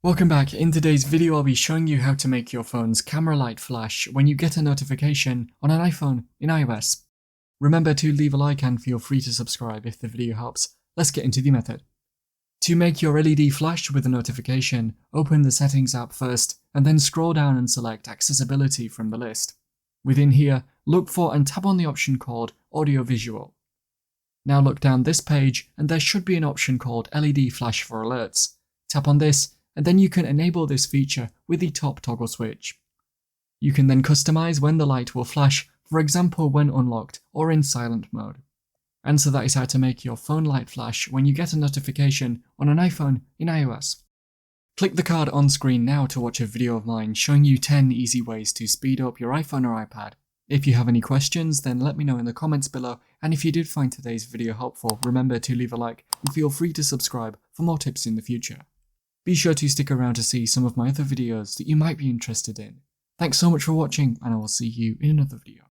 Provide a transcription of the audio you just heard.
Welcome back. In today's video I'll be showing you how to make your phone's camera light flash when you get a notification on an iPhone in iOS. Remember to leave a like and feel free to subscribe if the video helps. Let's get into the method. To make your LED flash with a notification, open the Settings app first and then scroll down and select Accessibility from the list. Within here, look for and tap on the option called Audio Visual. Now look down this page and there should be an option called LED Flash for Alerts. Tap on this and then you can enable this feature with the top toggle switch. You can then customize when the light will flash, for example when unlocked or in silent mode. And so that is how to make your phone light flash when you get a notification on an iPhone in iOS. Click the card on screen now to watch a video of mine showing you 10 easy ways to speed up your iPhone or iPad. If you have any questions, then let me know in the comments below, and if you did find today's video helpful, remember to leave a like and feel free to subscribe for more tips in the future. Be sure to stick around to see some of my other videos that you might be interested in. Thanks so much for watching, and I will see you in another video.